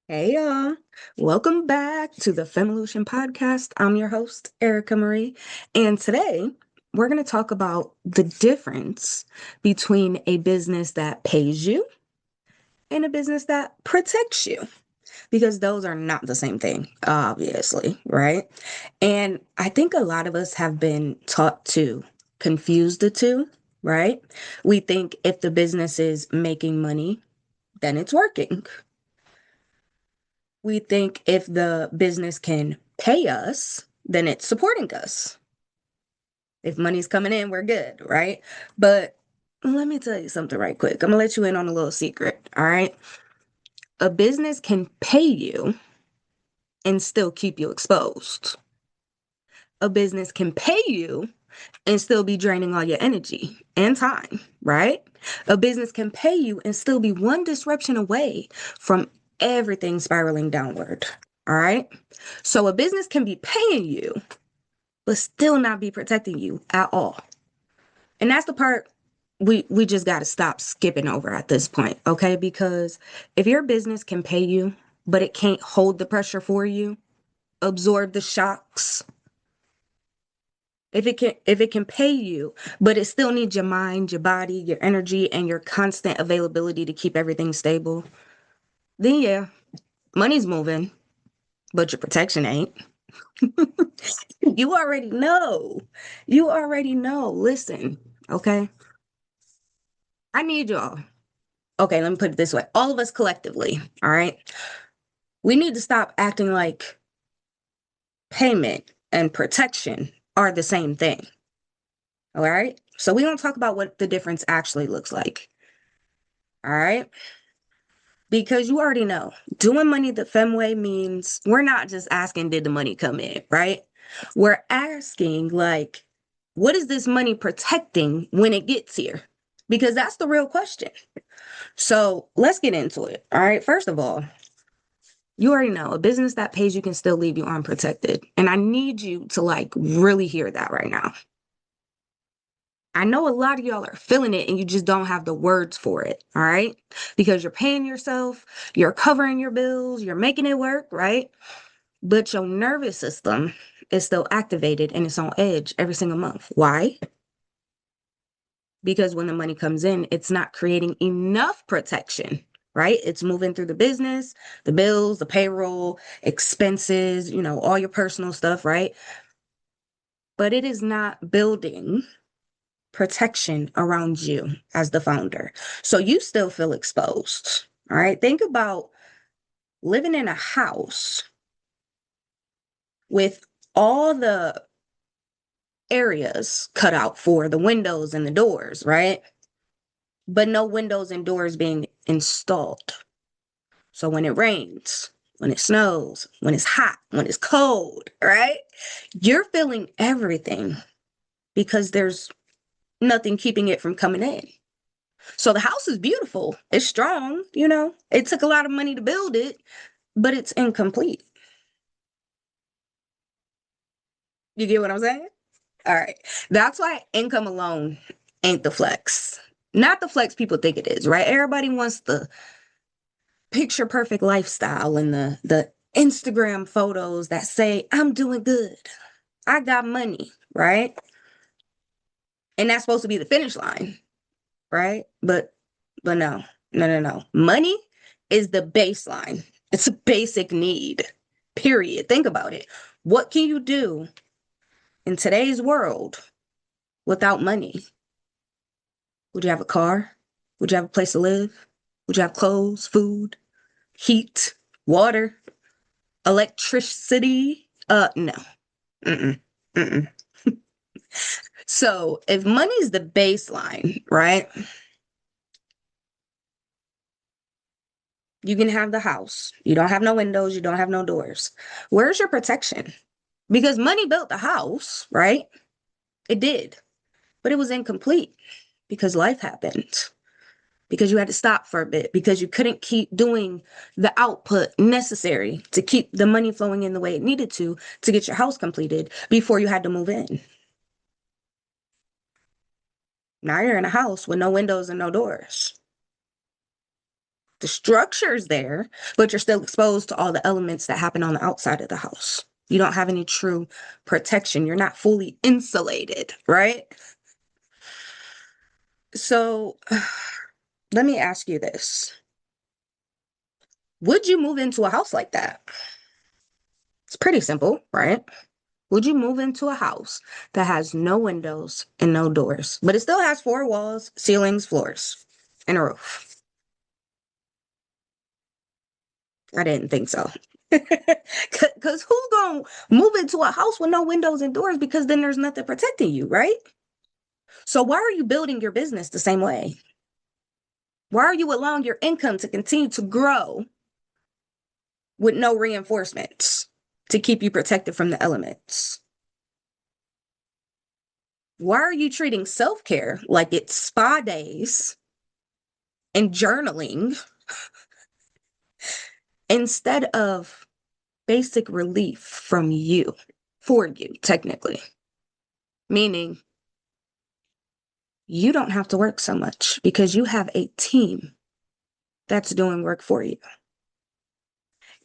Hey y'all, welcome back to the FEMvolution podcast. I'm your host, Erica Marie, and today we're going to talk about the difference between a business that pays you and a business that protects you, because those are not the same thing, obviously, right? And I think a lot of us have been taught to confuse the two, right? We think if the business is making money, then it's working. We think if the business can pay us, then it's supporting us. If money's coming in, we're good, right? But let me tell you something right quick. I'm gonna let you in on a little secret, all right? A business can pay you and still keep you exposed. A business can pay you and still be draining all your energy and time, right? A business can pay you and still be one disruption away from everything spiraling downward, all right? So a business can be paying you, but still not be protecting you at all. And that's the part we just got to stop skipping over at this point, okay? Because if your business can pay you, but it can't hold the pressure for you, absorb the shocks, if it can pay you, but it still needs your mind, your body, your energy, and your constant availability to keep everything stable, then yeah, money's moving, but your protection ain't. You already know. You already know. Listen, okay? I need y'all. Okay, let me put it this way. All of us collectively, all right? We need to stop acting like payment and protection are the same thing. All right? So we don't talk about what the difference actually looks like. All right? Because you already know, doing money the fem way means we're not just asking, did the money come in, right? We're asking, like, what is this money protecting when it gets here? Because that's the real question. So let's get into it. All right. First of all, you already know a business that pays you can still leave you unprotected. And I need you to like really hear that right now. I know a lot of y'all are feeling it and you just don't have the words for it, all right? Because you're paying yourself, you're covering your bills, you're making it work, right? But your nervous system is still activated and it's on edge every single month. Why? Because when the money comes in, it's not creating enough protection, right? It's moving through the business, the bills, the payroll, expenses, all your personal stuff, right? But it is not building protection around you as the founder. So you still feel exposed. All right. Think about living in a house with all the areas cut out for the windows and the doors, right? But no windows and doors being installed. So when it rains, when it snows, when it's hot, when it's cold, right? You're feeling everything because there's nothing keeping it from coming in. So the house is beautiful. It's strong, It took a lot of money to build it, but it's incomplete. You get what I'm saying? All right. That's why income alone ain't the flex. Not the flex people think it is, right? Everybody wants the picture perfect lifestyle and the Instagram photos that say, I'm doing good. I got money, right? And that's supposed to be the finish line, right? But no, no, no, no. Money is the baseline. It's a basic need. Period. Think about it. What can you do in today's world without money? Would you have a car? Would you have a place to live? Would you have clothes, food, heat, water, electricity? No. Mm-mm. Mm-mm. So if money's the baseline, right? You can have the house. You don't have no windows. You don't have no doors. Where's your protection? Because money built the house, right? It did. But it was incomplete because life happened. Because you had to stop for a bit. Because you couldn't keep doing the output necessary to keep the money flowing in the way it needed to get your house completed before you had to move in. Now you're in a house with no windows and no doors. The structure's there, but you're still exposed to all the elements that happen on the outside of the house. You don't have any true protection. You're not fully insulated, right? So let me ask you this. Would you move into a house like that? It's pretty simple, right? Would you move into a house that has no windows and no doors, but it still has four walls, ceilings, floors, and a roof? I didn't think so. Because who's going to move into a house with no windows and doors because then there's nothing protecting you, right? So why are you building your business the same way? Why are you allowing your income to continue to grow with no reinforcements to keep you protected from the elements? Why are you treating self-care like it's spa days and journaling instead of basic relief from you, for you, technically? Meaning, you don't have to work so much because you have a team that's doing work for you.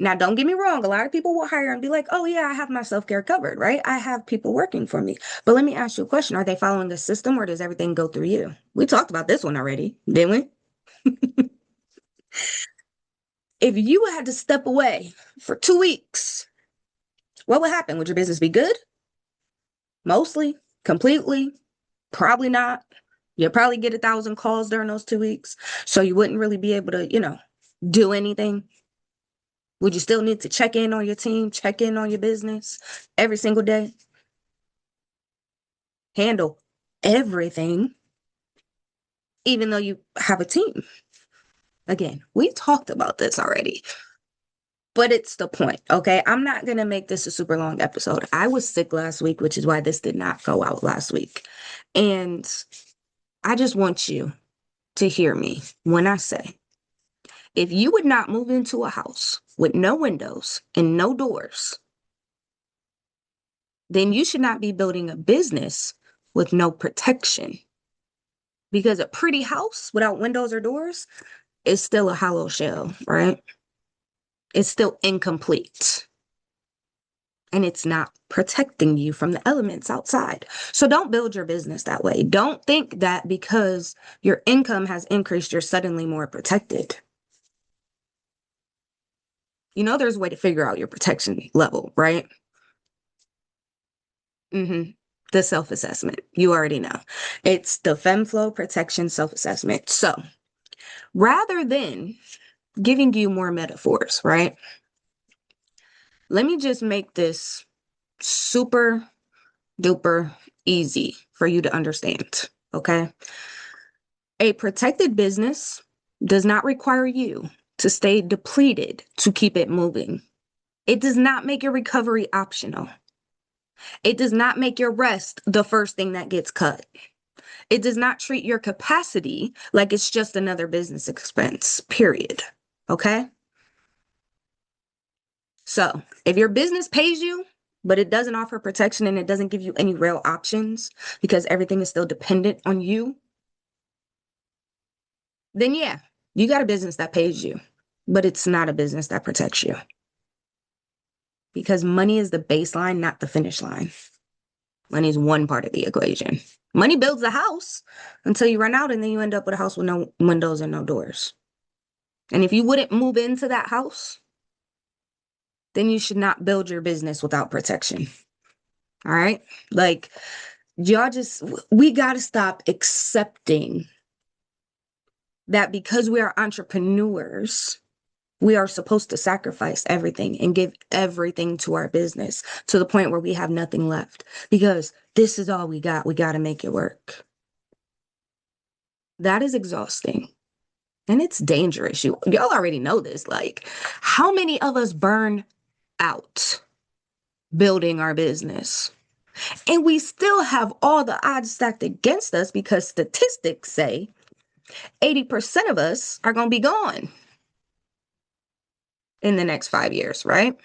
Now, don't get me wrong. A lot of people will hire and be like, oh, yeah, I have my self-care covered, right? I have people working for me. But let me ask you a question. Are they following the system or does everything go through you? We talked about this one already, didn't we? If you had to step away for 2 weeks, what would happen? Would your business be good? Mostly? Completely? Probably not. You'll probably get 1,000 calls during those 2 weeks. So you wouldn't really be able to, do anything. Would you still need to check in on your team, check in on your business every single day? Handle everything, even though you have a team. Again, we talked about this already, but it's the point, okay? I'm not going to make this a super long episode. I was sick last week, which is why this did not go out last week. And I just want you to hear me when I say, if you would not move into a house with no windows and no doors, then you should not be building a business with no protection. Because a pretty house without windows or doors is still a hollow shell, right? It's still incomplete. And it's not protecting you from the elements outside. So don't build your business that way. Don't think that because your income has increased, you're suddenly more protected. There's a way to figure out your protection level, right? The self-assessment. You already know. It's the FEMFlow protection self-assessment. So rather than giving you more metaphors, right? Let me just make this super duper easy for you to understand, okay? A protected business does not require you to stay depleted to keep it moving. It does not make your recovery optional. It does not make your rest the first thing that gets cut. It does not treat your capacity like it's just another business expense, period. Okay? So if your business pays you, but it doesn't offer protection and it doesn't give you any real options because everything is still dependent on you, then yeah, you got a business that pays you, but it's not a business that protects you. Because money is the baseline, not the finish line. Money is one part of the equation. Money builds a house until you run out and then you end up with a house with no windows and no doors. And if you wouldn't move into that house, then you should not build your business without protection. All right? Like, we got to stop accepting that because we are entrepreneurs, we are supposed to sacrifice everything and give everything to our business to the point where we have nothing left because this is all we got. We got to make it work. That is exhausting. And it's dangerous. Y'all already know this. Like, how many of us burn out building our business? And we still have all the odds stacked against us because statistics say 80% of us are going to be gone in the next 5 years, right?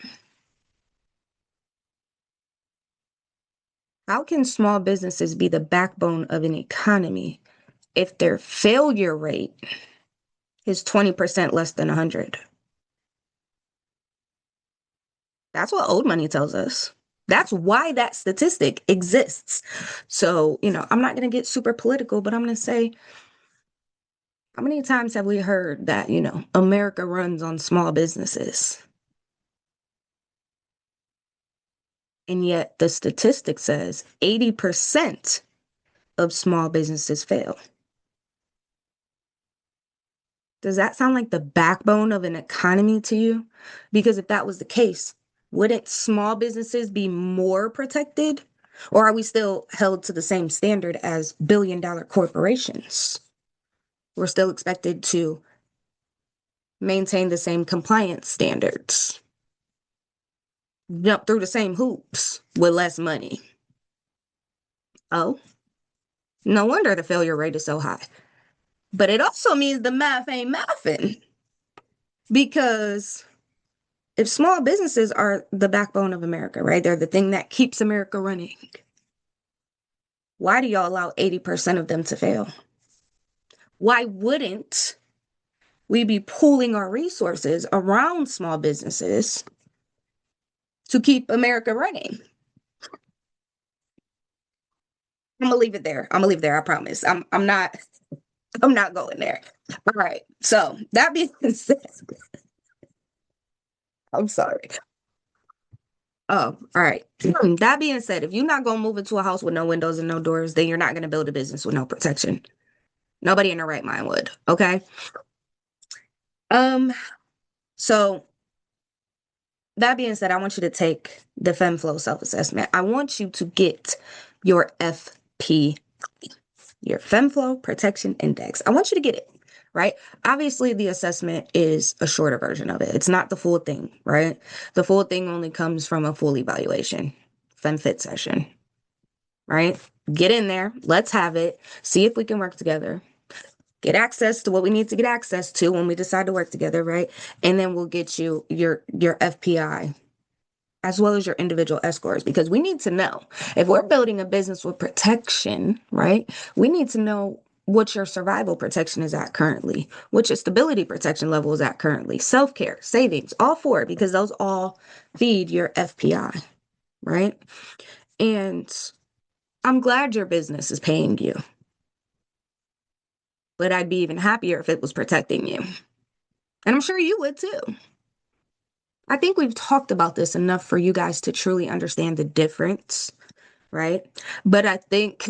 How can small businesses be the backbone of an economy if their failure rate is 20% less than 100. That's what old money tells us. That's why that statistic exists. So, I'm not going to get super political, but I'm going to say, how many times have we heard that, America runs on small businesses? And yet the statistic says 80% of small businesses fail. Does that sound like the backbone of an economy to you? Because if that was the case, wouldn't small businesses be more protected? Or are we still held to the same standard as billion-dollar corporations? We're still expected to maintain the same compliance standards, jump through the same hoops with less money. Oh, no wonder the failure rate is so high. But it also means the math ain't mathing, because if small businesses are the backbone of America, right? They're the thing that keeps America running. Why do y'all allow 80% of them to fail? Why wouldn't we be pooling our resources around small businesses to keep America running? I'm gonna leave it there. I'm gonna leave it there. I promise. I'm not going there. All right. So that being said, I'm sorry. Oh, all right. That being said, if you're not gonna move into a house with no windows and no doors, then you're not gonna build a business with no protection. Nobody in their right mind would. Okay. Um, so that being said, I want you to take the FEMFlow self-assessment. I want you to get your FP, your FEMFlow Protection Index. I want you to get it, right? Obviously, the assessment is a shorter version of it. It's not the full thing, right? The full thing only comes from a full evaluation, FEMFit session, right? Get in there. Let's have it. See if we can work together. Get access to what we need to get access to when we decide to work together, right? And then we'll get you your FPI as well as your individual S scores, because we need to know if we're building a business with protection, right? We need to know what your survival protection is at currently, what your stability protection level is at currently, self-care, savings, all four, because those all feed your FPI, right? And I'm glad your business is paying you, but I'd be even happier if it was protecting you. And I'm sure you would too. I think we've talked about this enough for you guys to truly understand the difference, right? But I think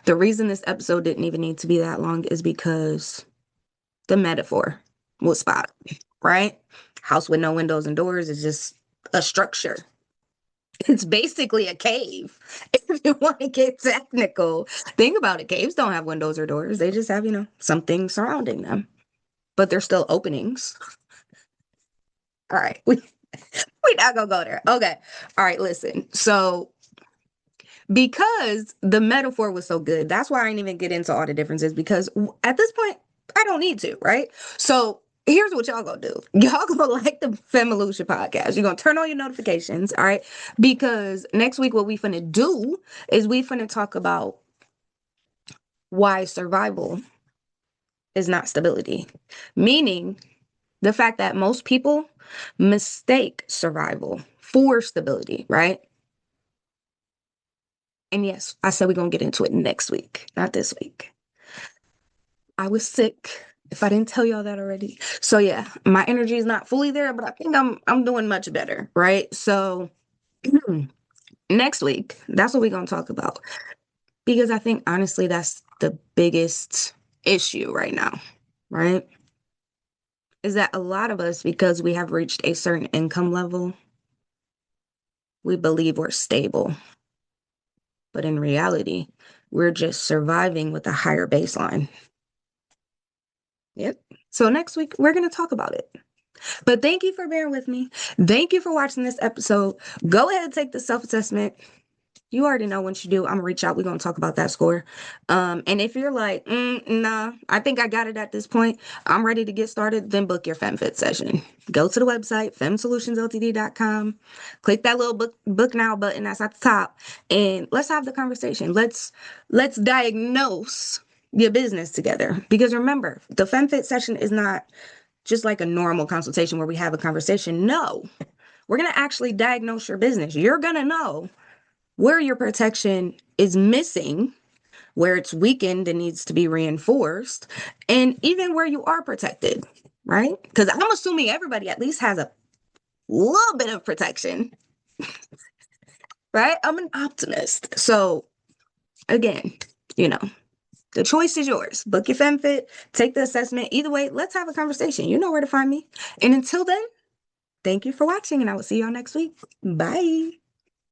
the reason this episode didn't even need to be that long is because the metaphor was spot on, right? House with no windows and doors is just a structure. It's basically a cave. If you want to get technical, think about it. Caves don't have windows or doors. They just have, something surrounding them, but they're still openings. All right. We're not gonna go there. Okay. All right, listen. So because the metaphor was so good, that's why I didn't even get into all the differences, because at this point, I don't need to, right? So here's what y'all gonna do. Y'all gonna like the Femilution podcast. You're gonna turn on your notifications, all right? Because next week, what we finna do is we finna talk about why survival is not stability. Meaning the fact that most people mistake survival for stability, right? And yes, I said we're going to get into it next week, not this week. I was sick, if I didn't tell y'all that already. So yeah, my energy is not fully there, but I think I'm doing much better, right? So next week, that's what we're going to talk about, because I think honestly that's the biggest issue right now, right? Is that a lot of us, because we have reached a certain income level, we believe we're stable. But in reality, we're just surviving with a higher baseline. Yep. So next week, we're going to talk about it. But thank you for bearing with me. Thank you for watching this episode. Go ahead and take the self-assessment. You already know once you do, I'm gonna reach out. We're gonna talk about that score. And if you're like, nah, I think I got it at this point, I'm ready to get started, then book your FemFit session. Go to the website, femsolutionsltd.com. Click that little book now button that's at the top, and let's have the conversation. Let's diagnose your business together. Because remember, the FemFit session is not just like a normal consultation where we have a conversation. No, we're going to actually diagnose your business. You're going to know where your protection is missing, where it's weakened and needs to be reinforced, and even where you are protected, right? Because I'm assuming everybody at least has a little bit of protection, right? I'm an optimist. So again, you know, the choice is yours. Book your FemFit, take the assessment. Either way, let's have a conversation. You know where to find me. And until then, thank you for watching, and I will see y'all next week. Bye.